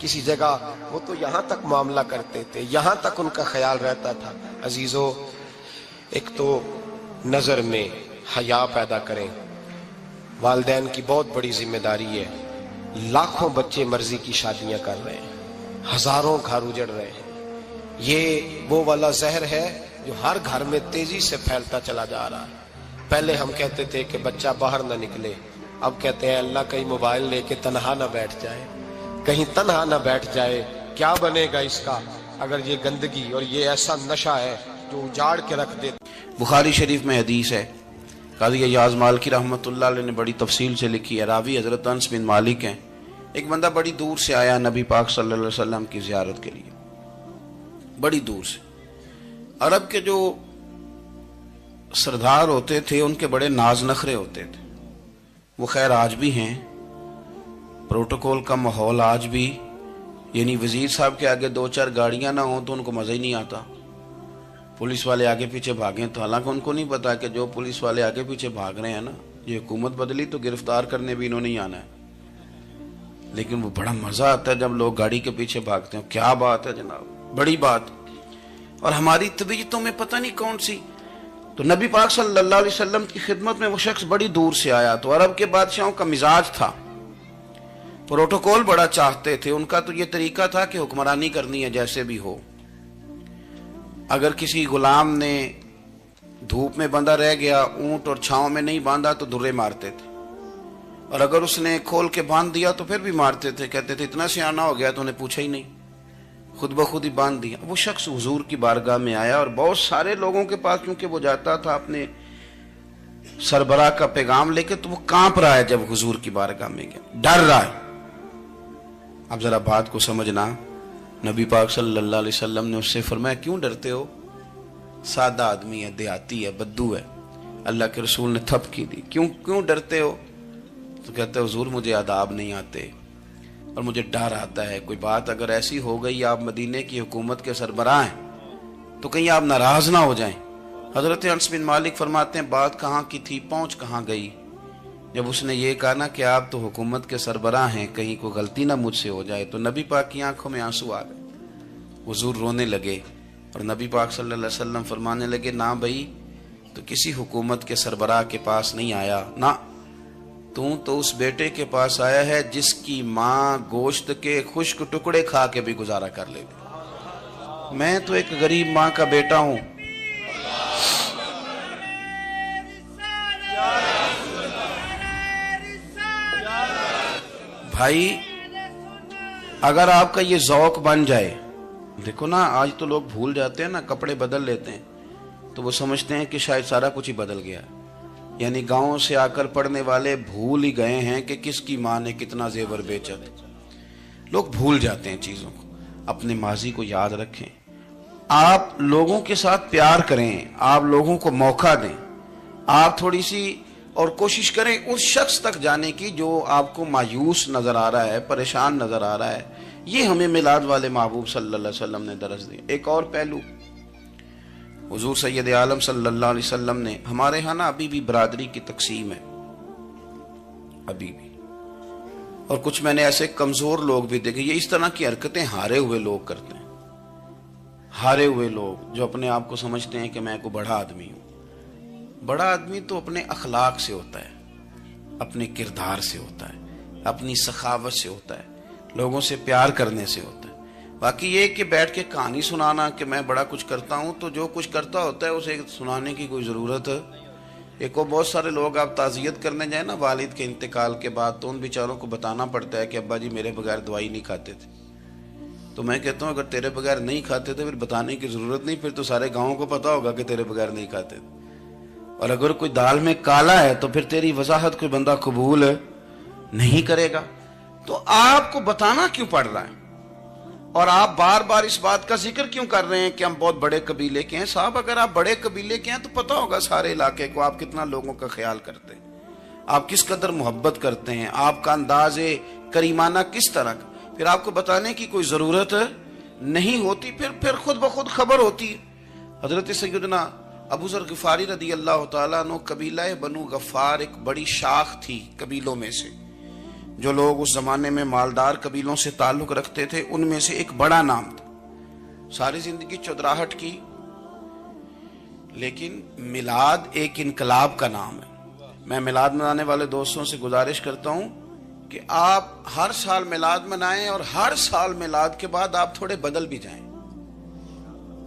کسی جگہ وہ تو یہاں تک معاملہ کرتے تھے، یہاں تک ان کا خیال رہتا تھا۔ عزیزو، ایک تو نظر میں حیا پیدا کریں، والدین کی بہت بڑی ذمہ داری ہے۔ لاکھوں بچے مرضی کی شادیاں کر رہے ہیں، ہزاروں گھر اجڑ رہے ہیں۔ یہ وہ والا زہر ہے جو ہر گھر میں تیزی سے پھیلتا چلا جا رہا ہے۔ پہلے ہم کہتے تھے کہ بچہ باہر نہ نکلے، اب کہتے ہیں اللہ کہیں موبائل لے کے تنہا نہ بیٹھ جائے، کہیں تنہا نہ بیٹھ جائے۔ کیا بنے گا اس کا اگر یہ گندگی اور یہ ایسا نشہ ہے جو اجاڑ کے رکھ دے۔ بخاری شریف میں حدیث ہے، قاضی ایاز مالکی رحمۃ اللہ علیہ نے بڑی تفصیل سے لکھی ہے، راوی حضرت انس بن مالک ہیں۔ ایک بندہ بڑی دور سے آیا نبی پاک صلی اللہ علیہ وسلم کی زیارت کے لیے، بڑی دور سے۔ عرب کے جو سردار ہوتے تھے ان کے بڑے ناز نخرے ہوتے تھے، وہ خیر آج بھی ہیں، پروٹوکول کا ماحول آج بھی، یعنی وزیر صاحب کے آگے 2-4 گاڑیاں نہ ہوں تو ان کو مزہ ہی نہیں آتا، پولیس والے آگے پیچھے بھاگیں تو، حالانکہ ان کو نہیں پتا کہ جو پولیس والے آگے پیچھے بھاگ رہے ہیں نا، یہ حکومت بدلی تو گرفتار کرنے بھی انہوں نہیں آنا ہے، لیکن وہ بڑا مزہ آتا ہے جب لوگ گاڑی کے پیچھے بھاگتے ہیں۔ کیا بات ہے جناب، بڑی بات۔ اور ہماری طبیعتوں میں پتہ نہیں کون سی، تو نبی پاک صلی اللہ علیہ وسلم کی خدمت میں وہ شخص بڑی دور سے آیا، تو عرب کے بادشاہوں کا مزاج تھا، پروٹوکول بڑا چاہتے تھے، ان کا تو یہ طریقہ تھا کہ حکمرانی کرنی ہے جیسے بھی ہو۔ اگر کسی غلام نے دھوپ میں بندھا رہ گیا، اونٹ اور چھاؤں میں نہیں باندھا تو درے مارتے تھے، اور اگر اس نے کھول کے باندھ دیا تو پھر بھی مارتے تھے، کہتے تھے اتنا سیانا ہو گیا تو انہیں پوچھا ہی نہیں، خود بخود ہی باندھ دیا۔ وہ شخص حضور کی بارگاہ میں آیا، اور بہت سارے لوگوں کے پاس کیونکہ وہ جاتا تھا اپنے سربراہ کا پیغام لے کے، تو وہ کانپ رہا ہے جب حضور کی بارگاہ میں گیا، ڈر رہا ہے۔ اب ذرا بات کو سمجھنا، نبی پاک صلی اللہ علیہ وسلم نے اس سے فرمایا کیوں ڈرتے ہو، سادہ آدمی ہے، دیہاتی ہے، بدو ہے۔ اللہ کے رسول نے تھپ کی دی، کیوں ڈرتے ہو؟ تو کہتے حضور مجھے آداب نہیں آتے اور مجھے ڈر آتا ہے، کوئی بات اگر ایسی ہو گئی، آپ مدینے کی حکومت کے سربراہ ہیں، تو کہیں آپ ناراض نہ ہو جائیں۔ حضرت انس بن مالک فرماتے ہیں بات کہاں کی تھی، پہنچ کہاں گئی؟ جب اس نے یہ کہا نا کہ آپ تو حکومت کے سربراہ ہیں، کہیں کوئی غلطی نہ مجھ سے ہو جائے، تو نبی پاک کی آنکھوں میں آنسو آ گئے، حضور رونے لگے، اور نبی پاک صلی اللہ علیہ وسلم فرمانے لگے نہ بھائی، تو کسی حکومت کے سربراہ کے پاس نہیں آیا، نہ تو اس بیٹے کے پاس آیا ہے جس کی ماں گوشت کے خشک ٹکڑے کھا کے بھی گزارا کر لے گی۔ میں تو ایک غریب ماں کا بیٹا ہوں۔ بھائی اگر آپ کا یہ ذوق بن جائے، دیکھو نا آج تو لوگ بھول جاتے ہیں نا، کپڑے بدل لیتے ہیں تو وہ سمجھتے ہیں کہ شاید سارا کچھ ہی بدل گیا، یعنی گاؤں سے آ کر پڑھنے والے بھول ہی گئے ہیں کہ کس کی ماں نے کتنا زیور بیچا تھا۔ لوگ بھول جاتے ہیں چیزوں کو، اپنے ماضی کو یاد رکھیں، آپ لوگوں کے ساتھ پیار کریں، آپ لوگوں کو موقع دیں، آپ تھوڑی سی اور کوشش کریں اس شخص تک جانے کی جو آپ کو مایوس نظر آ رہا ہے، پریشان نظر آ رہا ہے۔ یہ ہمیں میلاد والے محبوب صلی اللہ علیہ وسلم نے درس دیا۔ ایک اور پہلو، حضور سید عالم صلی اللہ علیہ وسلم نے، ہمارے ہاں نا ابھی بھی برادری کی تقسیم ہے، ابھی بھی، اور کچھ میں نے ایسے کمزور لوگ بھی دیکھے، یہ اس طرح کی حرکتیں ہارے ہوئے لوگ کرتے ہیں، ہارے ہوئے لوگ جو اپنے آپ کو سمجھتے ہیں کہ میں کوئی بڑا آدمی ہوں۔ بڑا آدمی تو اپنے اخلاق سے ہوتا ہے، اپنے کردار سے ہوتا ہے، اپنی سخاوت سے ہوتا ہے، لوگوں سے پیار کرنے سے ہوتا ہے۔ باقی یہ کہ بیٹھ کے کہانی سنانا کہ میں بڑا کچھ کرتا ہوں، تو جو کچھ کرتا ہوتا ہے اسے سنانے کی کوئی ضرورت ہے؟ ایک اور بہت سارے لوگ آپ تعزیت کرنے جائیں نا والد کے انتقال کے بعد، تو ان بیچاروں کو بتانا پڑتا ہے کہ ابا جی میرے بغیر دوائی نہیں کھاتے تھے۔ تو میں کہتا ہوں اگر تیرے بغیر نہیں کھاتے تھے پھر بتانے کی ضرورت نہیں، پھر تو سارے گاؤں کو پتا ہوگا کہ تیرے بغیر نہیں کھاتے تھے۔ اور اگر کوئی دال میں کالا ہے تو پھر تیری وضاحت کوئی بندہ قبول نہیں کرے گا۔ تو آپ کو بتانا کیوں پڑ رہا ہے، اور آپ بار بار اس بات کا ذکر کیوں کر رہے ہیں کہ ہم بہت بڑے قبیلے کے ہیں؟ صاحب اگر آپ بڑے قبیلے کے ہیں تو پتا ہوگا سارے علاقے کو آپ کتنا لوگوں کا خیال کرتے ہیں، آپ کس قدر محبت کرتے ہیں، آپ کا انداز کریمانہ کس طرح کا، پھر آپ کو بتانے کی کوئی ضرورت نہیں ہوتی، پھر خود بخود خبر ہوتی ہے۔ حضرت سیدنا ابو ذر غفاری رضی اللہ تعالیٰ عنہ، قبیلہ بنو غفار ایک بڑی شاخ تھی قبیلوں میں سے، جو لوگ اس زمانے میں مالدار قبیلوں سے تعلق رکھتے تھے ان میں سے ایک بڑا نام تھا. ساری زندگی چودراہٹ کی، لیکن میلاد ایک انقلاب کا نام ہے. میں میلاد منانے والے دوستوں سے گزارش کرتا ہوں کہ آپ ہر سال میلاد منائیں اور ہر سال میلاد کے بعد آپ تھوڑے بدل بھی جائیں،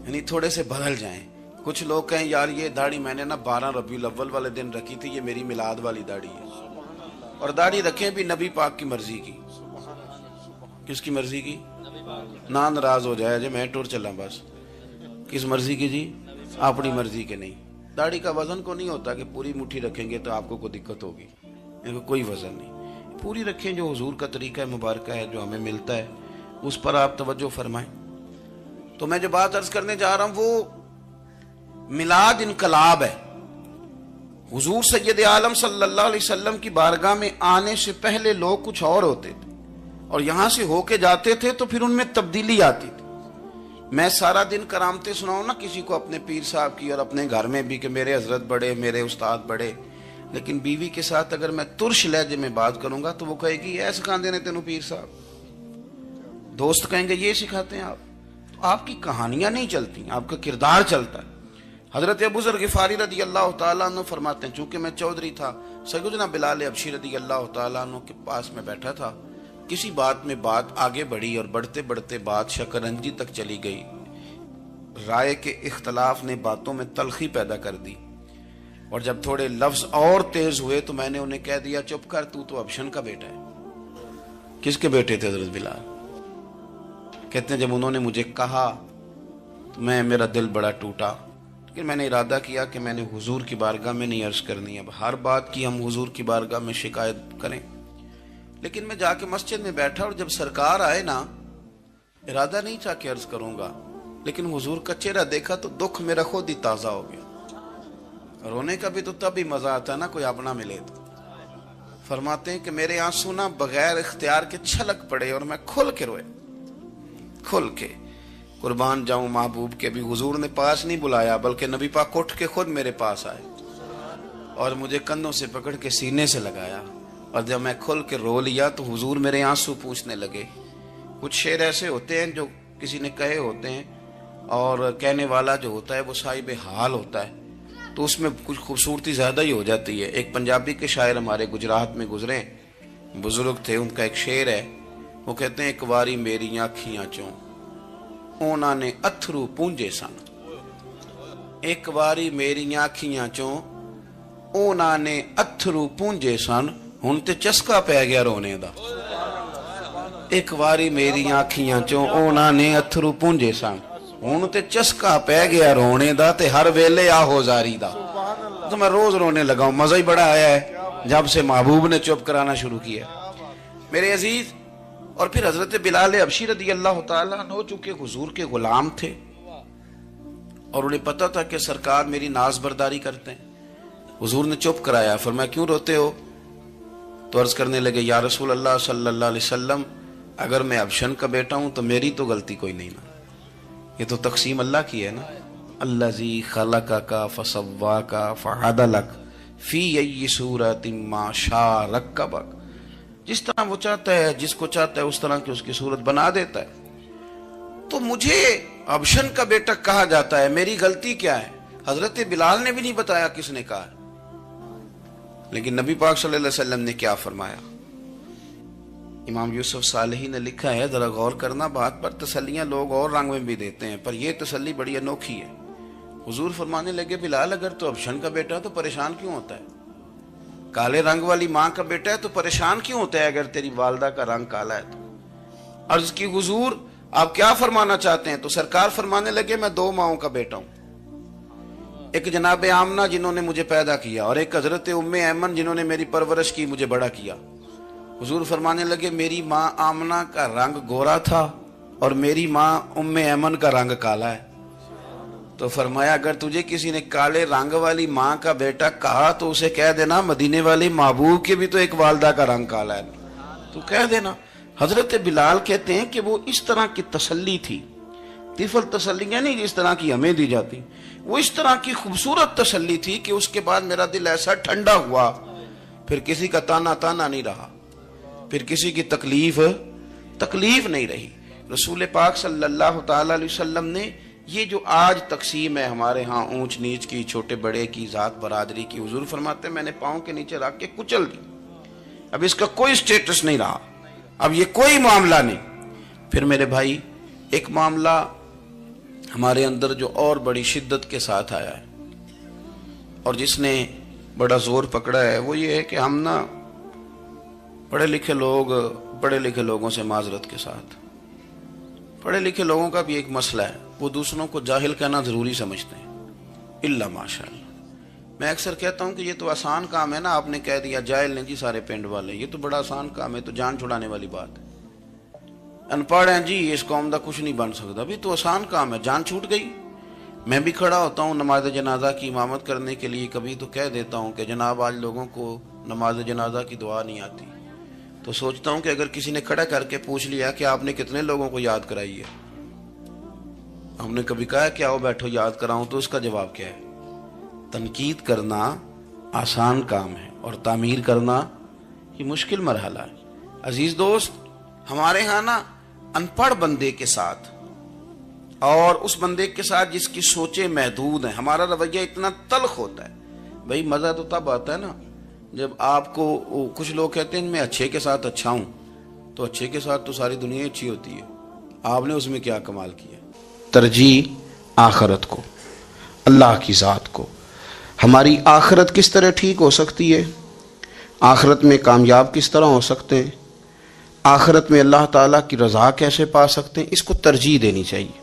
یعنی تھوڑے سے بدل جائیں. کچھ لوگ کہیں یار یہ داڑھی میں نے نا 12 ربیع الاول والے دن رکھی تھی، یہ میری میلاد والی داڑھی ہے. اور داڑھی رکھیں بھی نبی پاک کی مرضی کی. کس کی مرضی کی؟ نہ ناراض ہو جائے جی میں ٹور چلا بس. کس مرضی کی جی؟ اپنی مرضی کے نہیں. داڑھی کا وزن کو نہیں ہوتا کہ پوری مٹھی رکھیں گے تو آپ کو کوئی دقت ہوگی، کوئی وزن نہیں. پوری رکھیں، جو حضور کا طریقہ مبارکہ ہے جو ہمیں ملتا ہے اس پر آپ توجہ فرمائیں. تو میں جو بات عرض کرنے جا رہا ہوں وہ میلاد انقلاب ہے. حضور سید عالم صلی اللہ علیہ وسلم کی بارگاہ میں آنے سے پہلے لوگ کچھ اور ہوتے تھے اور یہاں سے ہو کے جاتے تھے تو پھر ان میں تبدیلی آتی تھی. میں سارا دن کرامتیں سناؤں نا کسی کو اپنے پیر صاحب کی اور اپنے گھر میں بھی کہ میرے حضرت بڑے، میرے استاد بڑے، لیکن بیوی کے ساتھ اگر میں ترش لہجے میں بات کروں گا تو وہ کہے گی اے سکھاندے نے تینوں پیر صاحب. دوست کہیں گے یہ سکھاتے ہیں آپ. تو آپ کی کہانیاں نہیں چلتی، آپ کا کردار چلتا ہے. حضرت ابو ذر غفاری رضی اللہ تعالیٰ عنہ فرماتے ہیں چونکہ میں چودھری تھا، سیدنا بلال حبشی رضی اللہ تعالیٰ عنہ کے پاس میں بیٹھا تھا. کسی بات میں بات آگے بڑھی اور بڑھتے بڑھتے بات شکنجی تک چلی گئی. رائے کے اختلاف نے باتوں میں تلخی پیدا کر دی اور جب تھوڑے لفظ اور تیز ہوئے تو میں نے انہیں کہہ دیا چپ کر، تو ابشن کا بیٹا ہے. کس کے بیٹے تھے حضرت بلال؟ کہتے ہیں جب انہوں نے مجھے کہا تو میرا دل بڑا ٹوٹا، لیکن میں نے ارادہ کیا کہ میں نے حضور کی بارگاہ میں نہیں عرض کرنی. اب ہر بات کی ہم حضور کی بارگاہ میں شکایت کریں. لیکن میں جا کے مسجد میں بیٹھا اور جب سرکار آئے نا، ارادہ نہیں تھا کہ عرض کروں گا، لیکن حضور کا چہرہ دیکھا تو دکھ میرا خود ہی تازہ ہو گیا. رونے کا بھی تو تب ہی مزہ آتا ہے نا کوئی اپنا ملے تو. فرماتے ہیں کہ میرے آنسو نا بغیر اختیار کے چھلک پڑے اور میں کھل کے روئے، کھل کے. قربان جاؤں محبوب کے بھی حضور نے پاس نہیں بلایا بلکہ نبی پاک اٹھ کے خود میرے پاس آئے اور مجھے کندھوں سے پکڑ کے سینے سے لگایا. اور جب میں کھل کے رو لیا تو حضور میرے آنسو پوچھنے لگے. کچھ شعر ایسے ہوتے ہیں جو کسی نے کہے ہوتے ہیں اور کہنے والا جو ہوتا ہے وہ صاحب حال ہوتا ہے تو اس میں کچھ خوبصورتی زیادہ ہی ہو جاتی ہے. ایک پنجابی کے شاعر ہمارے گجرات میں گزرے، بزرگ تھے، ان کا ایک شعر ہے. وہ کہتے ہیں ایک واری میری آنکھیاں چوں اونا نے اتھرو پونجے سن. ایک واری میری آنکھیاں چوں اونا نے اتھرو پونجے سن، ہن تے چسکا پہ گیا رونے دا. ایک واری میری آنکھیاں چوں اونا نے اتھرو پونجے سن، ہن تے چسکا پہ گیا رونے دا تے ہر ویلے آہو زاری دا. تو میں روز رونے لگا ہوں. مزہ ہی بڑا آیا ہے جب سے محبوب نے چپ کرانا شروع کیا میرے عزیز. اور پھر حضرت بلال حبشی رضی اللہ تعالیٰ عنہ چونکہ حضور کے غلام تھے اور انہیں پتا تھا کہ سرکار میری ناز برداری کرتے ہیں، حضور نے چپ کرایا. فرمایا کیوں روتے ہو؟ تو عرض کرنے لگے یا رسول اللہ صلی اللہ علیہ وسلم اگر میں ابشن کا بیٹا ہوں تو میری تو غلطی کوئی نہیں نا، یہ تو تقسیم اللہ کی ہے نا. الذی خلقک فسواک فعدلک فی ای صورت ما شاء رکبک. جس طرح وہ چاہتا ہے، جس کو چاہتا ہے اس طرح کی اس کی صورت بنا دیتا ہے. تو مجھے ابشن کا بیٹا کہا جاتا ہے، میری غلطی کیا ہے؟ حضرت بلال نے بھی نہیں بتایا کس نے کہا، لیکن نبی پاک صلی اللہ علیہ وسلم نے کیا فرمایا. امام یوسف صالحی نے لکھا ہے، ذرا غور کرنا بات پر، تسلیاں لوگ اور رنگ میں بھی دیتے ہیں پر یہ تسلی بڑی انوکھی ہے. حضور فرمانے لگے بلال اگر تو ابشن کا بیٹا تو پریشان کیوں ہوتا ہے؟ کالے رنگ والی ماں کا بیٹا ہے تو پریشان کیوں ہوتا ہے اگر تیری والدہ کا رنگ کالا ہے تو؟ عرض کی حضور آپ کیا فرمانا چاہتے ہیں؟ تو سرکار فرمانے لگے میں دو ماؤں کا بیٹا ہوں، ایک جناب آمنہ جنہوں نے مجھے پیدا کیا اور ایک حضرت ام ایمن جنہوں نے میری پرورش کی، مجھے بڑا کیا. حضور فرمانے لگے میری ماں آمنہ کا رنگ گورا تھا اور میری ماں ام ایمن کا رنگ کالا ہے. تو فرمایا اگر تجھے کسی نے کالے رنگ والی ماں کا بیٹا کہا تو اسے کہہ دینا مدینے والے محبوب کے بھی تو ایک والدہ کا رنگ کالا ہے، تو کہہ دینا. حضرت بلال کہتے ہیں کہ وہ اس طرح کی تسلی تھی، طفل تسلیاں نہیں جس طرح کی ہمیں دی جاتی، وہ اس طرح کی خوبصورت تسلی تھی کہ اس کے بعد میرا دل ایسا ٹھنڈا ہوا، پھر کسی کا تانا نہیں رہا. پھر کسی کی تکلیف نہیں رہی. رسول پاک صلی اللہ تعالی علیہ وسلم نے یہ جو آج تقسیم ہے ہمارے ہاں اونچ نیچ کی، چھوٹے بڑے کی، ذات برادری کی، حضور فرماتے ہیں میں نے پاؤں کے نیچے رکھ کے کچل دی. اب اس کا کوئی سٹیٹس نہیں رہا، اب یہ کوئی معاملہ نہیں. پھر میرے بھائی ایک معاملہ ہمارے اندر جو اور بڑی شدت کے ساتھ آیا ہے اور جس نے بڑا زور پکڑا ہے، وہ یہ ہے کہ ہم نا پڑھے لکھے لوگوں سے معذرت کے ساتھ، پڑھے لکھے لوگوں کا بھی ایک مسئلہ ہے، وہ دوسروں کو جاہل کہنا ضروری سمجھتے ہیں. الا ماشاء اللہ میں اکثر کہتا ہوں کہ یہ تو آسان کام ہے نا، آپ نے کہہ دیا جاہل نہیں جی سارے پنڈ والے، یہ تو بڑا آسان کام ہے، تو جان چھڑانے والی بات ہے. ان پڑھ ہیں جی اس قوم دا کچھ نہیں بن سکتا، بھی تو آسان کام ہے، جان چھوٹ گئی. میں بھی کھڑا ہوتا ہوں نماز جنازہ کی امامت کرنے کے لیے، کبھی تو کہہ دیتا ہوں کہ جناب آج لوگوں کو نماز جنازہ کی دعا نہیں آتی، تو سوچتا ہوں کہ اگر کسی نے کھڑا کر کے پوچھ لیا کہ آپ نے کتنے لوگوں کو یاد کرائی ہے، ہم نے کبھی کہا کہ آؤ بیٹھو یاد کراؤں، تو اس کا جواب کیا ہے؟ تنقید کرنا آسان کام ہے اور تعمیر کرنا یہ مشکل مرحلہ ہے. عزیز دوست، ہمارے ہاں نا ان پڑھ بندے کے ساتھ اور اس بندے کے ساتھ جس کی سوچیں محدود ہیں، ہمارا رویہ اتنا تلخ ہوتا ہے. بھائی مزہ تو تب آتا ہے نا جب آپ کو، کچھ لوگ کہتے ہیں میں اچھے کے ساتھ اچھا ہوں، تو اچھے کے ساتھ تو ساری دنیا اچھی ہوتی ہے، آپ نے اس میں کیا کمال کیا؟ ترجیح آخرت کو، اللہ کی ذات کو. ہماری آخرت کس طرح ٹھیک ہو سکتی ہے، آخرت میں کامیاب کس طرح ہو سکتے ہیں، آخرت میں اللہ تعالیٰ کی رضا کیسے پا سکتے ہیں، اس کو ترجیح دینی چاہیے.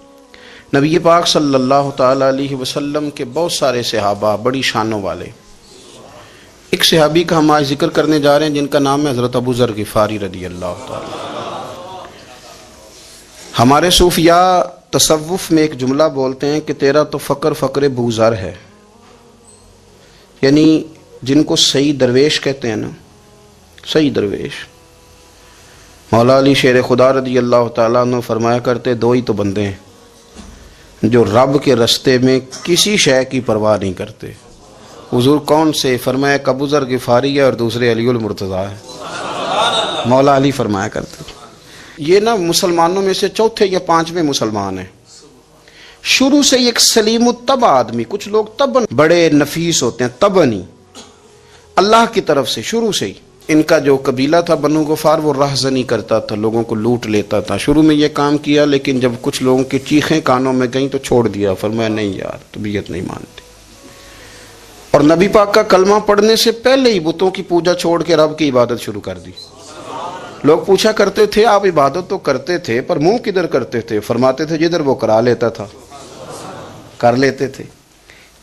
نبی پاک صلی اللہ تعالیٰ علیہ وسلم کے بہت سارے صحابہ بڑی شانوں والے، ایک صحابی کا ہم آج ذکر کرنے جا رہے ہیں جن کا نام ہے حضرت ابو ذر غفاری رضی اللہ تعالیٰ. ہمارے صوفیاء تصوف میں ایک جملہ بولتے ہیں کہ تیرا تو فقر بوزر ہے، یعنی جن کو صحیح درویش کہتے ہیں نا، صحیح درویش. مولا علی شیر خدا رضی اللہ تعالیٰ عنہ فرمایا کرتے دو ہی تو بندے ہیں جو رب کے رستے میں کسی شے کی پرواہ نہیں کرتے. حضور کون سے؟ فرمایا ابو ذر غفاری ہے اور دوسرے علی المرتضیٰ ہے. مولا علی فرمایا کرتے یہ نا مسلمانوں میں سے چوتھے یا پانچویں مسلمان ہیں. شروع سے ایک سلیم الطبع آدمی، کچھ لوگ طبعاً بڑے نفیس ہوتے ہیں، طبعاً ہی اللہ کی طرف سے شروع سے ہی. ان کا جو قبیلہ تھا بنو غفار، وہ رہزنی کرتا تھا، لوگوں کو لوٹ لیتا تھا. شروع میں یہ کام کیا، لیکن جب کچھ لوگوں کی چیخیں کانوں میں گئیں تو چھوڑ دیا. فرمایا نہیں یار، طبیعت نہیں مانتی. اور نبی پاک کا کلمہ پڑھنے سے پہلے ہی بتوں کی پوجا چھوڑ کے رب کی عبادت شروع کر دی. لوگ پوچھا کرتے تھے آپ عبادت تو کرتے تھے پر منہ کدھر کرتے تھے؟ فرماتے تھے جدھر وہ کرا لیتا تھا کر لیتے تھے.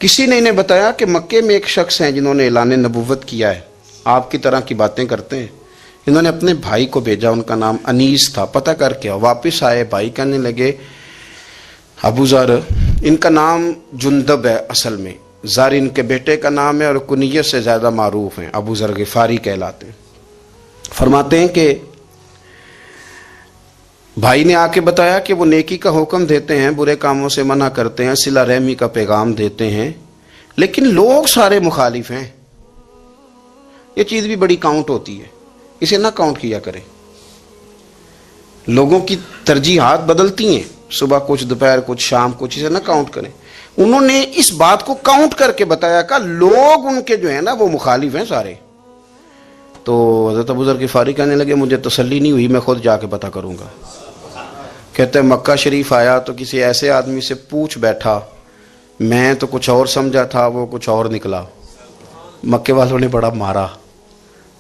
کسی نے انہیں بتایا کہ مکے میں ایک شخص ہیں جنہوں نے اعلان نبوت کیا ہے، آپ کی طرح کی باتیں کرتے ہیں. انہوں نے اپنے بھائی کو بھیجا، ان کا نام انیس تھا، پتہ کر کے واپس آئے. بھائی کہنے لگے ابو ذر، ان کا نام جندب ہے، اصل میں ذر ان کے بیٹے کا نام ہے اور کنیت سے زیادہ معروف ہیں، ابو ذر غفاری کہلاتے ہیں. فرماتے ہیں کہ بھائی نے آ کے بتایا کہ وہ نیکی کا حکم دیتے ہیں، برے کاموں سے منع کرتے ہیں، صلہ رحمی کا پیغام دیتے ہیں، لیکن لوگ سارے مخالف ہیں. یہ چیز بھی بڑی کاؤنٹ ہوتی ہے، اسے نہ کاؤنٹ کیا کریں. لوگوں کی ترجیحات بدلتی ہیں، صبح کچھ، دوپہر کچھ، شام کچھ، اسے نہ کاؤنٹ کریں. انہوں نے اس بات کو کاؤنٹ کر کے بتایا کہ لوگ ان کے جو ہیں نا وہ مخالف ہیں سارے. تو حضرت ابو ذر غفاری کہنے لگے مجھے تسلی نہیں ہوئی، میں خود جا کے پتہ کروں گا. کہتے ہیں مکہ شریف آیا تو کسی ایسے آدمی سے پوچھ بیٹھا، میں تو کچھ اور سمجھا تھا، وہ کچھ اور نکلا. مکے والوں نے بڑا مارا.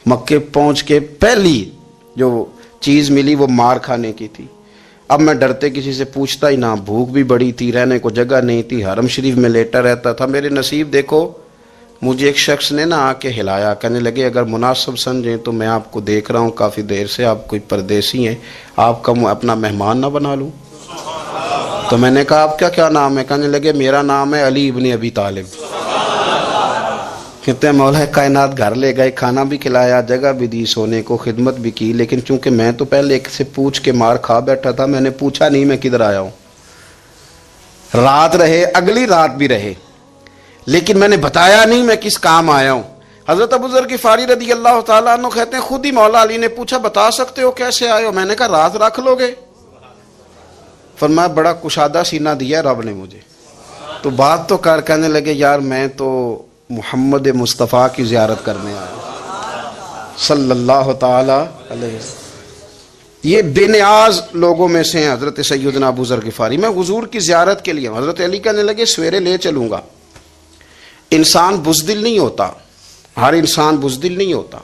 مکے پہنچ کے پہلی جو چیز ملی وہ مار کھانے کی تھی. اب میں ڈرتے کسی سے پوچھتا ہی نہ، بھوک بھی بڑی تھی، رہنے کو جگہ نہیں تھی، حرم شریف میں لیٹا رہتا تھا. میرے نصیب دیکھو، مجھے ایک شخص نے نہ آ کے ہلایا، کہنے لگے اگر مناسب سمجھیں تو میں آپ کو دیکھ رہا ہوں کافی دیر سے، آپ کوئی پردیسی ہیں، آپ کا اپنا مہمان نہ بنا لوں. تو میں نے کہا آپ کا کیا نام ہے؟ کہنے لگے میرا نام ہے علی ابن ابی طالب. کہتے ہیں مولا کائنات گھر لے گئے، کھانا بھی کھلایا، جگہ بھی دی، سونے کو خدمت بھی کی، لیکن چونکہ میں تو پہلے ایک سے پوچھ کے مار کھا بیٹھا تھا، میں نے پوچھا نہیں میں کدھر آیا ہوں. رات رہے، اگلی رات بھی رہے، لیکن میں نے بتایا نہیں میں کس کام آیا ہوں. حضرت ابو ذر غفاری رضی اللہ تعالیٰ عنہ کہتے ہیں خود ہی مولا علی نے پوچھا بتا سکتے ہو کیسے آئے ہو؟ میں نے کہا رات رکھ لو گے؟ فرمایا بڑا کشادہ سینہ دیا رب نے مجھے، تو بات تو کر، کہنے لگے یار میں تو محمد مصطفیٰ کی زیارت کرنے آیا صلی اللہ تعالی علیہ وسلم۔ یہ بے نیاز لوگوں میں سے ہیں حضرت سیدنا ابو ذر غفاری۔ میں حضور کی زیارت کے لیے، حضرت علی کہنے لگے سویرے لے چلوں گا۔ انسان بزدل نہیں ہوتا، ہر انسان بزدل نہیں ہوتا،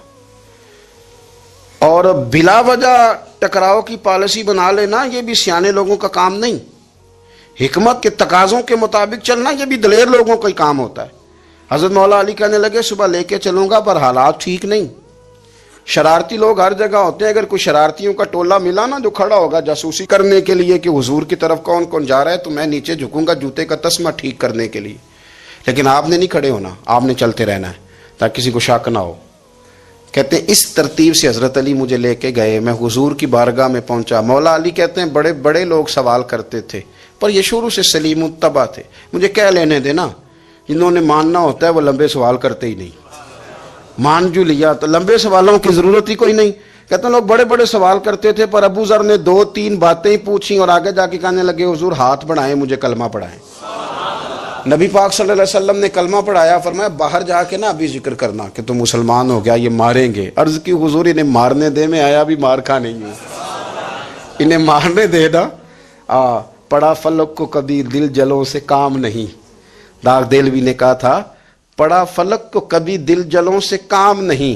اور بلا وجہ ٹکراؤ کی پالیسی بنا لینا یہ بھی سیانے لوگوں کا کام نہیں۔ حکمت کے تقاضوں کے مطابق چلنا یہ بھی دلیر لوگوں کا ہی کام ہوتا ہے۔ حضرت مولا علی کہنے لگے صبح لے کے چلوں گا، پر حالات ٹھیک نہیں، شرارتی لوگ ہر جگہ ہوتے ہیں۔ اگر کوئی شرارتیوں کا ٹولہ ملا نا جو کھڑا ہوگا جاسوسی کرنے کے لیے کہ حضور کی طرف کون کون جا رہا ہے، تو میں نیچے جھکوں گا جوتے کا تسمہ ٹھیک کرنے کے لیے، لیکن آپ نے نہیں کھڑے ہونا، آپ نے چلتے رہنا ہے تاکہ کسی کو شک نہ ہو۔ کہتے ہیں اس ترتیب سے حضرت علی مجھے لے کے گئے، میں حضور کی بارگاہ میں پہنچا۔ مولا علی کہتے ہیں بڑے بڑے لوگ سوال کرتے تھے، پر یہ شروع سے سلیم الطبع تھے، مجھے کہہ لینے دینا، جنہوں نے ماننا ہوتا ہے وہ لمبے سوال کرتے ہی نہیں، مان جو لیا تو لمبے سوالوں کی ضرورت ہی کوئی نہیں۔ کہتے ہیں لوگ بڑے بڑے سوال کرتے تھے، پر ابو ذر نے 2-3 باتیں پوچھی اور آگے جا کے کہنے لگے حضور ہاتھ بڑھائیں مجھے کلمہ پڑھائیں۔ نبی پاک صلی اللہ علیہ وسلم نے کلمہ پڑھایا، فرمایا باہر جا کے نا ابھی ذکر کرنا کہ تم مسلمان ہو گیا، یہ ماریں گے۔ عرض کی حضور انہیں مارنے دے، میں آیا بھی مار کھا نہیں ہوں، انہیں مارنے دے نا۔ پڑا فلک کو کبھی دل جلوں سے کام نہیں، داغ دہلوی نے کہا تھا پڑا فلک کو کبھی دل جلوں سے کام نہیں،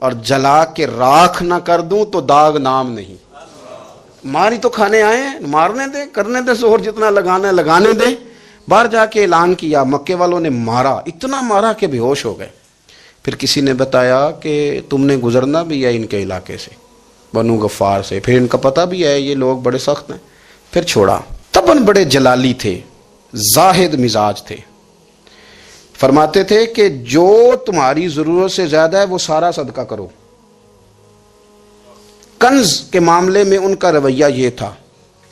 اور جلا کے راکھ نہ کر دوں تو داغ نام نہیں۔ ماری تو کھانے آئے ہیں، مارنے دے، کرنے دے زور جتنا لگانا ہے لگانے دے۔ باہر جا کے اعلان کیا، مکے والوں نے مارا، اتنا مارا کہ بے ہوش ہو گئے۔ پھر کسی نے بتایا کہ تم نے گزرنا بھی ہے ان کے علاقے سے، بنو غفار سے، پھر ان کا پتہ بھی ہے یہ لوگ بڑے سخت ہیں، پھر چھوڑا۔ تباً بڑے جلالی تھے، زاہد مزاج تھے، فرماتے تھے کہ جو تمہاری ضرورت سے زیادہ ہے وہ سارا صدقہ کرو۔ کنز کے معاملے میں ان کا رویہ یہ تھا،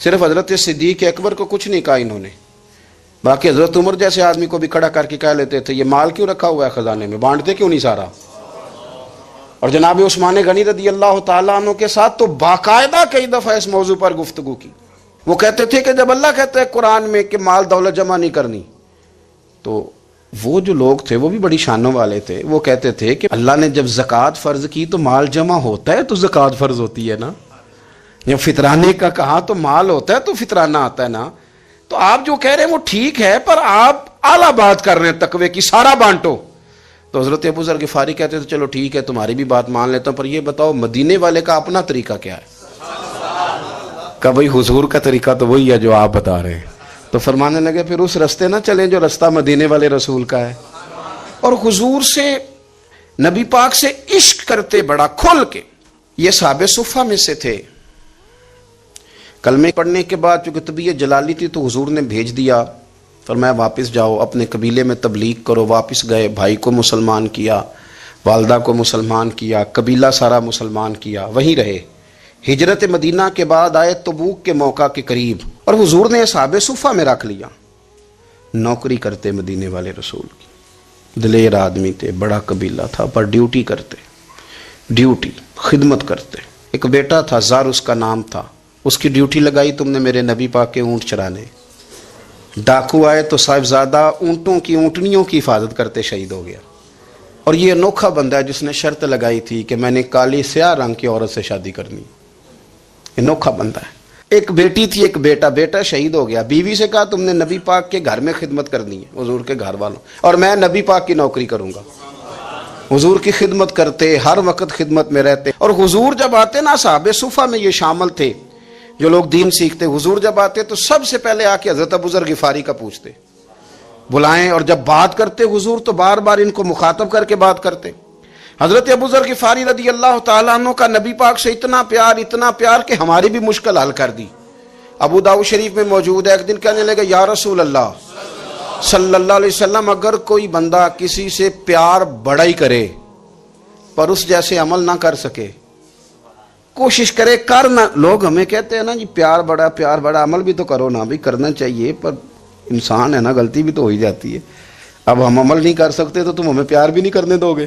صرف حضرت صدیق اکبر کو کچھ نہیں کہا انہوں نے، باقی حضرت عمر جیسے آدمی کو بھی کھڑا کر کے کہہ لیتے تھے یہ مال کیوں رکھا ہوا ہے خزانے میں، بانٹتے کیوں نہیں سارا؟ اور جناب عثمان غنی رضی اللہ تعالیٰ عنہ کے ساتھ تو باقاعدہ کئی دفعہ اس موضوع پر گفتگو کی۔ وہ کہتے تھے کہ جب اللہ کہتا ہے قرآن میں کہ مال دولت جمع نہیں کرنی، تو وہ جو لوگ تھے وہ بھی بڑی شانوں والے تھے، وہ کہتے تھے کہ اللہ نے جب زکوٰۃ فرض کی تو مال جمع ہوتا ہے تو زکوٰۃ فرض ہوتی ہے نا، جب فطرانے کا کہا تو مال ہوتا ہے تو فطرانہ آتا ہے نا۔ تو آپ جو کہہ رہے ہیں وہ ٹھیک ہے، پر آپ اعلیٰ بات کر رہے ہیں تقوی کی، سارا بانٹو۔ تو حضرت ابو ذر غفاری کہتے تھے چلو ٹھیک ہے تمہاری بھی بات مان لیتا ہوں، پر یہ بتاؤ مدینے والے کا اپنا طریقہ کیا ہے؟ کہ بھئی حضور کا طریقہ تو وہی ہے جو آپ بتا رہے ہیں۔ تو فرمانے لگے پھر اس رستے نہ چلیں جو رستہ مدینے والے رسول کا ہے، اور حضور سے نبی پاک سے عشق کرتے بڑا کھل کے۔ یہ صحابہ صفہ میں سے تھے۔ کلمے پڑھنے کے بعد چونکہ طبیعت جلالی تھی تو حضور نے بھیج دیا، فرمایا واپس جاؤ اپنے قبیلے میں تبلیغ کرو۔ واپس گئے، بھائی کو مسلمان کیا، والدہ کو مسلمان کیا، قبیلہ سارا مسلمان کیا، وہیں رہے۔ ہجرت مدینہ کے بعد آئے تبوک کے موقع کے قریب، اور حضور نے صحابہ صفہ میں رکھ لیا۔ نوکری کرتے مدینے والے رسول کی، دلیر آدمی تھے، بڑا قبیلہ تھا، پر ڈیوٹی کرتے، ڈیوٹی خدمت کرتے۔ ایک بیٹا تھا زار اس کا نام تھا، اس کی ڈیوٹی لگائی تم نے میرے نبی پاک کے اونٹ چرانے۔ ڈاکو آئے تو صاحبزادہ اونٹوں کی اونٹنیوں کی حفاظت کرتے شہید ہو گیا۔ اور یہ انوکھا بندہ ہے جس نے شرط لگائی تھی کہ میں نے کالی سیاہ رنگ کی عورت سے شادی کرنی، انوکھا بندہ ہے۔ ایک بیٹی تھی ایک بیٹا، بیٹا شہید ہو گیا، بیوی سے کہا تم نے نبی پاک کے گھر میں خدمت کرنی ہے، حضور کے گھر والوں، اور میں نبی پاک کی نوکری کروں گا۔ حضور کی خدمت کرتے، ہر وقت خدمت میں رہتے۔ اور حضور جب آتے نا، صحابہ صفہ میں یہ شامل تھے جو لوگ دین سیکھتے، حضور جب آتے تو سب سے پہلے آ کے حضرت ابو ذر غفاری کا پوچھتے، بلائیں، اور جب بات کرتے حضور تو بار بار ان کو مخاطب کر کے بات کرتے۔ حضرت ابو ذر غفاری رضی اللہ تعالیٰ عنہ کا نبی پاک سے اتنا پیار کہ ہماری بھی مشکل حل کر دی۔ ابو داؤد شریف میں موجود ہے، ایک دن کہنے لگے یا رسول اللہ صلی اللہ علیہ وسلم، اگر کوئی بندہ کسی سے پیار بڑا ہی کرے پر اس جیسے عمل نہ کر سکے، کوشش کرے کرنا، لوگ ہمیں کہتے ہیں نا جی پیار بڑا، عمل بھی تو کرو نا، بھی کرنا چاہیے، پر انسان ہے نا، غلطی بھی تو ہو ہی جاتی ہے۔ اب ہم عمل نہیں کر سکتے تو تم ہمیں پیار بھی نہیں کرنے دو گے،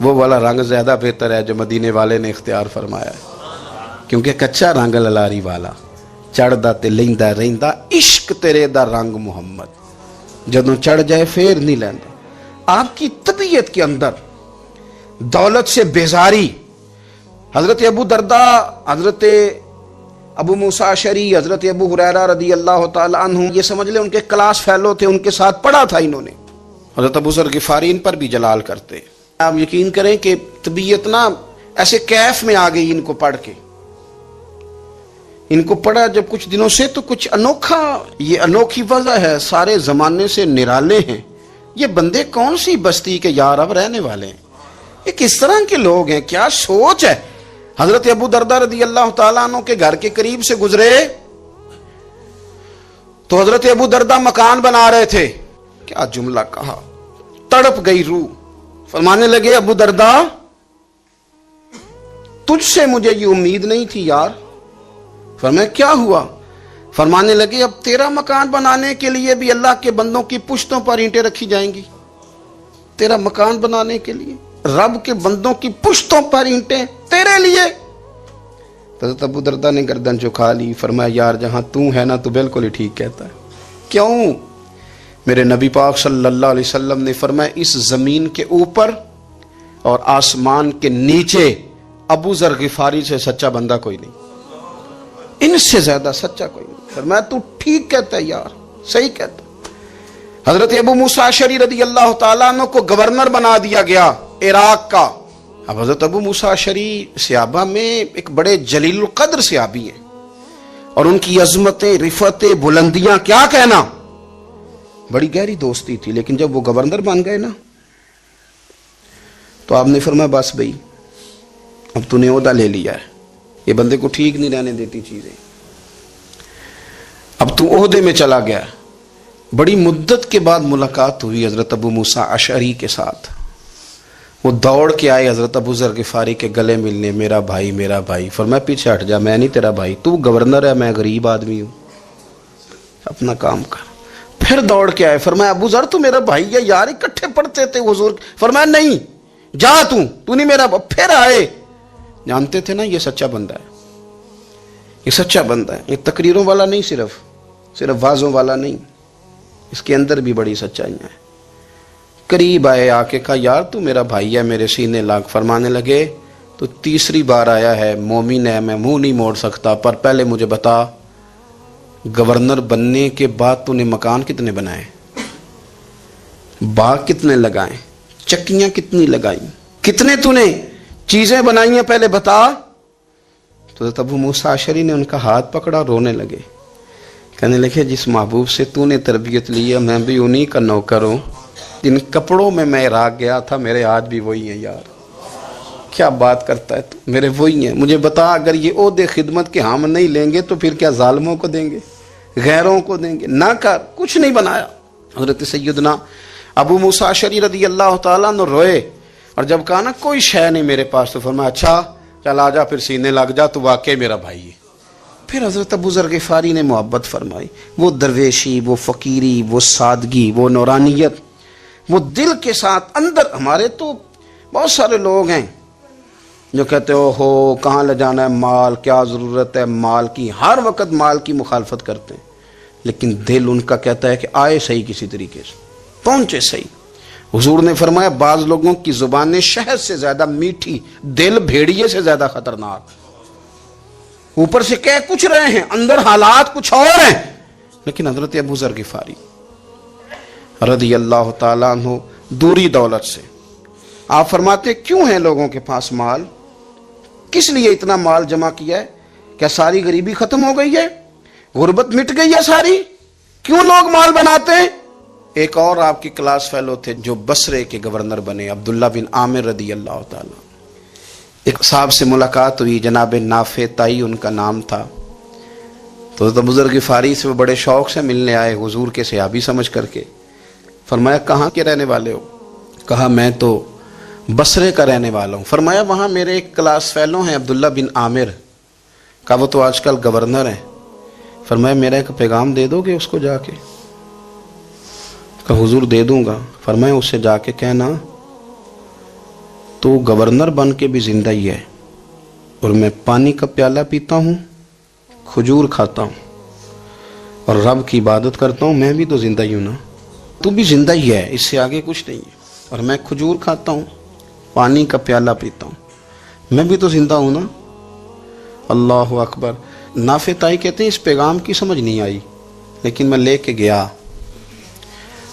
وہ والا رنگ زیادہ بہتر ہے جو مدینے والے نے اختیار فرمایا ہے، کیونکہ کچا رنگ للاری والا چڑھدا تے لیندا رہندا عشق تیرے دا رنگ محمد، جدوں چڑھ جائے پھر نہیں لیندا۔ آپ کی طبیعت کے اندر دولت سے بیزاری، حضرت ابو دردہ، حضرت ابو موسیٰ اشعری، حضرت ابو ہریرہ رضی اللہ تعالی عنہ، یہ سمجھ لیں ان کے کلاس فیلو تھے، ان کے ساتھ پڑھا تھا انہوں نے۔ حضرت ابو ذر غفاری ان پر بھی جلال کرتے۔ آپ یقین کریں کہ طبیعت نا ایسے کیف میں آ گئی ان کو پڑھ کے، ان کو پڑھا جب کچھ دنوں سے تو کچھ انوکھا، یہ انوکھی وجہ ہے، سارے زمانے سے نرالے ہیں یہ بندے، کون سی بستی کے یار اب رہنے والے ہیں، یہ کس طرح کے لوگ ہیں، کیا سوچ ہے۔ حضرت ابو دردہ رضی اللہ تعالیٰ عنہ کے گھر کے قریب سے گزرے تو حضرت ابو دردہ مکان بنا رہے تھے، کیا جملہ کہا، تڑپ گئی روح، فرمانے لگے ابو دردہ تجھ سے مجھے یہ امید نہیں تھی یار۔ فرمایا کیا ہوا؟ فرمانے لگے اب تیرا مکان بنانے کے لیے بھی اللہ کے بندوں کی پشتوں پر اینٹیں رکھی جائیں گی، تیرا مکان بنانے کے لیے رب کے بندوں کی پشتوں پر اینٹیں تیرے لیے۔ حضرت ابو دردہ نے گردن جھکا لی، فرمایا یار جہاں تو ہے نا تو بالکل ہی ٹھیک کہتا ہے۔ کیوں؟ میرے نبی پاک صلی اللہ علیہ وسلم نے فرمایا اس زمین کے اوپر اور آسمان کے نیچے ابو ذر غفاری سے سچا بندہ کوئی نہیں، ان سے زیادہ سچا کوئی نہیں۔ فرمایا تو ٹھیک کہتا ہے یار، صحیح کہتا ہے۔ حضرت ابو موسیٰ اشعری رضی اللہ تعالیٰ عنہ کو گورنر بنا دیا گیا عراق کا۔ اب حضرت ابو موسیٰ اشعری صحابہ میں ایک بڑے جلیل القدر صحابی ہیں، اور ان کی عظمتیں، رفتیں، بلندیاں کیا کہنا، بڑی گہری دوستی تھی۔ لیکن جب وہ گورنر بن گئے نا تو آپ نے فرمایا بس بھئی اب تو نے عہدہ لے لیا ہے، یہ بندے کو ٹھیک نہیں رہنے دیتی چیزیں، اب تو عہدے میں چلا گیا۔ بڑی مدت کے بعد ملاقات ہوئی حضرت ابو موسیٰ اشعری کے ساتھ، وہ دوڑ کے آئے حضرت ابو ذر غفاری کے گلے ملنے، میرا بھائی میرا بھائی۔ فرمایا پیچھے ہٹ جا، میں نہیں تیرا بھائی، تو گورنر ہے، میں غریب آدمی ہوں، اپنا کام کر۔ پھر دوڑ کے آئے، فرمایا ابو ذر تو میرا بھائی ہے یار، اکٹھے پڑھتے تھے حضور۔ فرمایا نہیں جا تو نہیں میرا بھائی۔ پھر آئے، جانتے تھے نا یہ سچا بندہ ہے، یہ سچا بندہ ہے، یہ تقریروں والا نہیں، صرف وعظوں والا نہیں، اس کے اندر بھی بڑی سچائیاں ہیں۔ قریب آئے، آ کے کہا یار تو میرا بھائی ہے، میرے سینے لاگ۔ فرمانے لگے تو تیسری بار آیا ہے، مومن ہے، میں منہ نہیں موڑ سکتا، پر پہلے مجھے بتا گورنر بننے کے بعد تو نے مکان کتنے بنائے، باغ کتنے لگائے، چکیاں کتنی لگائیں، کتنے تو نے چیزیں بنائی ہیں، پہلے بتا۔ تو حضرت ابو موسیٰ اشعری نے ان کا ہاتھ پکڑا، رونے لگے، کہنے لگے جس محبوب سے تو نے تربیت لی ہے میں بھی انہی کا نوکر ہوں، جن کپڑوں میں میں عراق گیا تھا میرے آج بھی وہی ہیں یار۔ کیا بات کرتا ہے تو، میرے وہی ہیں۔ مجھے بتا اگر یہ عہدے خدمت کے ہم نہیں لیں گے تو پھر کیا ظالموں کو دیں گے، غیروں کو دیں گے؟ نہ کر، کچھ نہیں بنایا۔ حضرت سیدنا ابو موسیٰ اشعری رضی اللہ تعالیٰ عنہ روئے، اور جب کہا نا کوئی شے نہیں میرے پاس، تو فرمایا اچھا چل آ جا، پھر سینے لگ جا، تو واقعی میرا بھائی ہے۔ پھر حضرت ابو ذر غفاری نے محبت فرمائی، وہ درویشی، وہ فقیری، وہ سادگی، وہ نورانیت، وہ دل کے ساتھ اندر۔ ہمارے تو بہت سارے لوگ ہیں جو کہتے ہو کہاں لے جانا ہے مال، کیا ضرورت ہے مال کی، ہر وقت مال کی مخالفت کرتے ہیں، لیکن دل ان کا کہتا ہے کہ آئے صحیح، کسی طریقے سے پہنچے صحیح۔ حضور نے فرمایا بعض لوگوں کی زبانیں شہد سے زیادہ میٹھی، دل بھیڑیے سے زیادہ خطرناک، اوپر سے کہہ کچھ رہے ہیں اندر حالات کچھ اور ہیں۔ لیکن حضرت ابو ذر غفاری رضی اللہ تعالیٰ عنہ دوری دولت سے، آپ فرماتے کیوں ہے لوگوں کے پاس مال، کس لیے اتنا مال جمع کیا ہے؟ کیا ساری غریبی ختم ہو گئی ہے، غربت مٹ گئی ہے ساری، کیوں لوگ مال بناتے ہیں؟ ایک اور آپ کی کلاس فیلو تھے جو بصرے کے گورنر بنے، عبداللہ بن عامر رضی اللہ تعالیٰ۔ ایک صاحب سے ملاقات ہوئی، جناب نافع تائی ان کا نام تھا، تو ابو ذر غفاری سے وہ بڑے شوق سے ملنے آئے، حضور کے صحابی سمجھ کر کے۔ فرمایا کہاں کے رہنے والے ہو؟ کہا میں تو بصرے کا رہنے والا ہوں۔ فرمایا وہاں میرے ایک کلاس فیلو ہیں عبداللہ بن عامر، کہا وہ تو آج کل گورنر ہیں۔ فرمایا میرا ایک پیغام دے دو گے اس کو جا کے؟ کہا حضور دے دوں گا۔ فرمایا اس سے جا کے کہنا تو گورنر بن کے بھی زندہ ہی ہے، اور میں پانی کا پیالہ پیتا ہوں، کھجور کھاتا ہوں اور رب کی عبادت کرتا ہوں، میں بھی تو زندہ ہی ہوں نا، تو بھی زندہ ہی ہے، اس سے آگے کچھ نہیں ہے۔ اور میں کھجور کھاتا ہوں، پانی کا پیالہ پیتا ہوں، میں بھی تو زندہ ہوں نا۔ اللہ اکبر۔ نافع تائی کہتے ہیں اس پیغام کی سمجھ نہیں آئی، لیکن میں لے کے گیا۔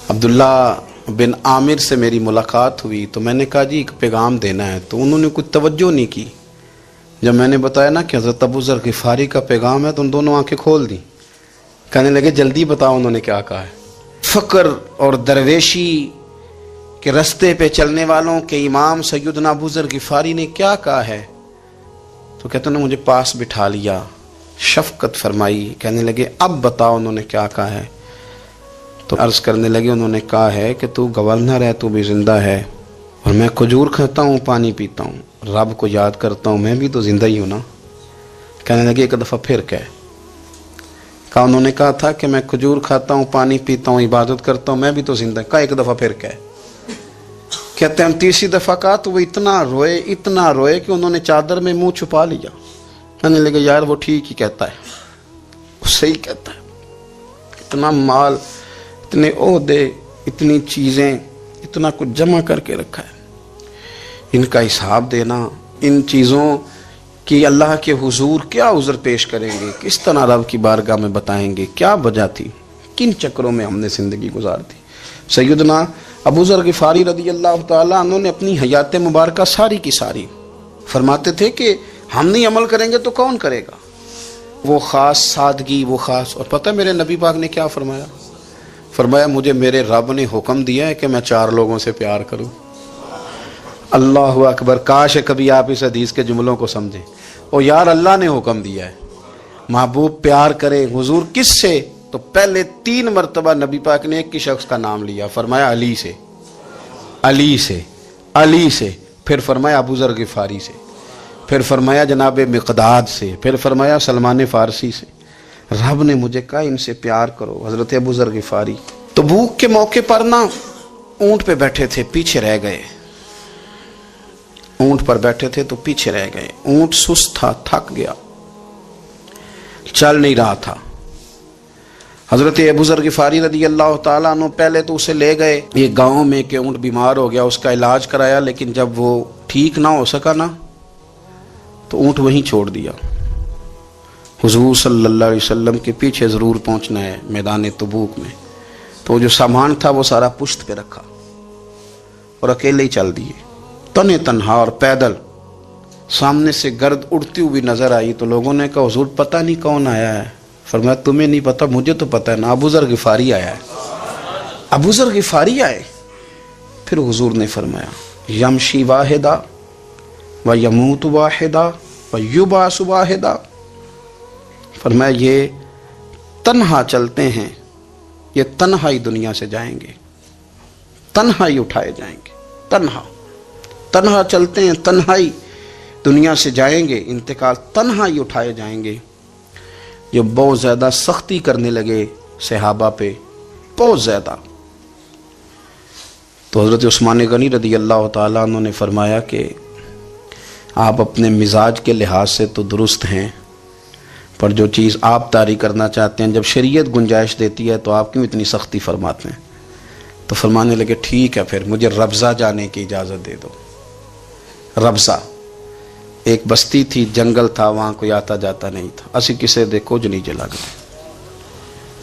عبداللہ بن عامر سے میری ملاقات ہوئی تو میں نے کہا جی ایک پیغام دینا ہے، تو انہوں نے کچھ توجہ نہیں کی۔ جب میں نے بتایا نا کہ حضرت ابو ذر غفاری کا پیغام ہے تو ان دونوں آنکھیں کھول دیں، کہنے لگے جلدی بتاؤ انہوں نے کیا کہا ہے۔ فقر اور درویشی کے رستے پہ چلنے والوں کے امام سیدنا ابو ذر غفاری نے کیا کہا ہے؟ تو کہتے ہیں مجھے پاس بٹھا لیا، شفقت فرمائی، کہنے لگے اب بتاؤ انہوں نے کیا کہا ہے۔ تو عرض کرنے لگے انہوں نے کہا ہے کہ تو گورنر ہے، تو بھی زندہ ہے، اور میں کھجور کھاتا ہوں، پانی پیتا ہوں، رب کو یاد کرتا ہوں، میں بھی تو زندہ ہی ہوں نا۔ کہنے لگے ایک دفعہ پھر کہا انہوں نے کہا تھا کہ میں کھجور کھاتا ہوں، پانی پیتا ہوں، عبادت کرتا ہوں، میں بھی تو زندہ، کہا ایک دفعہ پھر کہتے ہیں تیسری دفعہ کہا تو وہ اتنا روئے کہ انہوں نے چادر میں منہ چھپا لیا۔ کہنے لگے یار وہ ٹھیک ہی کہتا ہے، وہ صحیح کہتا ہے، اتنا مال، اتنے عہدے، اتنی چیزیں، اتنا کچھ جمع کر کے رکھا ہے، ان کا حساب دینا، ان چیزوں کی اللہ کے حضور کیا عذر پیش کریں گے، کس طرح رب کی بارگاہ میں بتائیں گے، کیا وجہ تھی، کن چکروں میں ہم نے زندگی گزار دی۔ سیدنا ابو ذر غفاری رضی اللہ تعالیٰ عنہ نے اپنی حیات مبارکہ ساری کی ساری فرماتے تھے کہ ہم نہیں عمل کریں گے تو کون کرے گا، وہ خاص سادگی، وہ خاص۔ اور پتہ میرے نبی پاک نے کیا فرمایا؟ فرمایا مجھے میرے رب نے حکم دیا ہے کہ میں 4 لوگوں سے پیار کروں۔ اللہ اکبر، کاش کبھی آپ اس حدیث کے جملوں کو سمجھیں۔ او یار اللہ نے حکم دیا ہے، محبوب پیار کرے، حضور کس سے؟ تو پہلے 3 مرتبہ نبی پاک نے ایک ہی شخص کا نام لیا، فرمایا علی سے، علی سے، علی سے، پھر فرمایا ابو ذر غفاری سے، پھر فرمایا جناب مقداد سے، پھر فرمایا سلمان فارسی سے۔ رب نے مجھے کہا ان سے پیار کرو۔ حضرت ابو ذر غفاری تبوک کے موقع پر نا اونٹ پہ بیٹھے تھے، پیچھے رہ گئے، اونٹ پر بیٹھے تھے تو پیچھے رہ گئے، اونٹ سست تھا، تھک گیا، چل نہیں رہا تھا۔ حضرت ابو ذر غفاری رضی اللہ تعالیٰ عنہ پہلے تو اسے لے گئے ایک گاؤں میں کہ اونٹ بیمار ہو گیا، اس کا علاج کرایا، لیکن جب وہ ٹھیک نہ ہو سکا نا تو اونٹ وہیں چھوڑ دیا۔ حضور صلی اللہ علیہ وسلم کے پیچھے ضرور پہنچنا ہے میدان تبوک میں، تو جو سامان تھا وہ سارا پشت پہ رکھا اور اکیلے ہی چل دیے، تنے تنہا اور پیدل۔ سامنے سے گرد اڑتی ہوئی نظر آئی تو لوگوں نے کہا حضور پتہ نہیں کون آیا ہے۔ فرمایا تمہیں نہیں پتا، مجھے تو پتا ہے نا، ابو ذر غفاری آیا ہے، ابو ذر غفاری آئے۔ پھر حضور نے فرمایا یمشی واحدہ و یموت واحدہ و یبعث واحدہ، فرمایا یہ تنہا چلتے ہیں، یہ تنہا ہی دنیا سے جائیں گے، تنہا ہی اٹھائے جائیں گے، تنہا چلتے ہیں، تنہا ہی دنیا سے جائیں گے، انتقال تنہا ہی اٹھائے جائیں گے۔ یہ بہت زیادہ سختی کرنے لگے صحابہ پہ، بہت زیادہ۔ تو حضرت عثمان غنی رضی اللہ تعالیٰ عنہ نے فرمایا کہ آپ اپنے مزاج کے لحاظ سے تو درست ہیں، پر جو چیز آپ طاری کرنا چاہتے ہیں جب شریعت گنجائش دیتی ہے تو آپ کیوں اتنی سختی فرماتے ہیں؟ تو فرمانے لگے ٹھیک ہے پھر مجھے ربضہ جانے کی اجازت دے دو۔ ربضہ ایک بستی تھی، جنگل تھا، وہاں کوئی آتا جاتا نہیں تھا، اسی کسے دے کچھ نہیں جلا گئے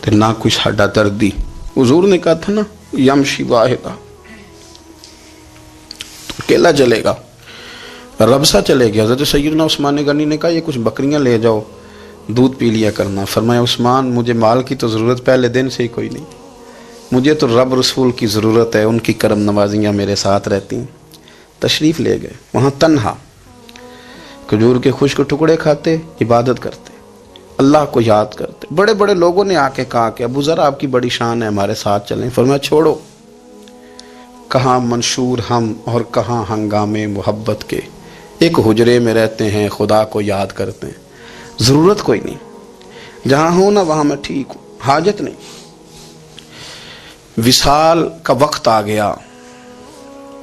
تو نہ کچھ ہڈا دردی۔ حضور نے کہا تھا نا یمشی واحدہ، تو اکیلا چلے گا، ربضہ چلے گیا۔ حضرت سیدنا عثمان غنی نے کہا یہ کچھ بکریاں لے جاؤ، دودھ پی لیا کرنا۔ فرمایا عثمان مجھے مال کی تو ضرورت پہلے دن سے ہی کوئی نہیں، مجھے تو رب رسول کی ضرورت ہے، ان کی کرم نوازیاں میرے ساتھ رہتی ہیں۔ تشریف لے گئے، وہاں تنہا کھجور کے خشک ٹکڑے کھاتے، عبادت کرتے، اللہ کو یاد کرتے۔ بڑے بڑے لوگوں نے آ کے کہا کہ ابو ذر آپ کی بڑی شان ہے، ہمارے ساتھ چلیں۔ فرمایا چھوڑو، کہاں منشور ہم اور کہاں ہنگامے محبت کے، ایک حجرے میں رہتے ہیں، خدا کو یاد کرتے ہیں، ضرورت کوئی نہیں، جہاں ہوں نا وہاں میں ٹھیک ہوں، حاجت نہیں۔ وصال کا وقت آ گیا،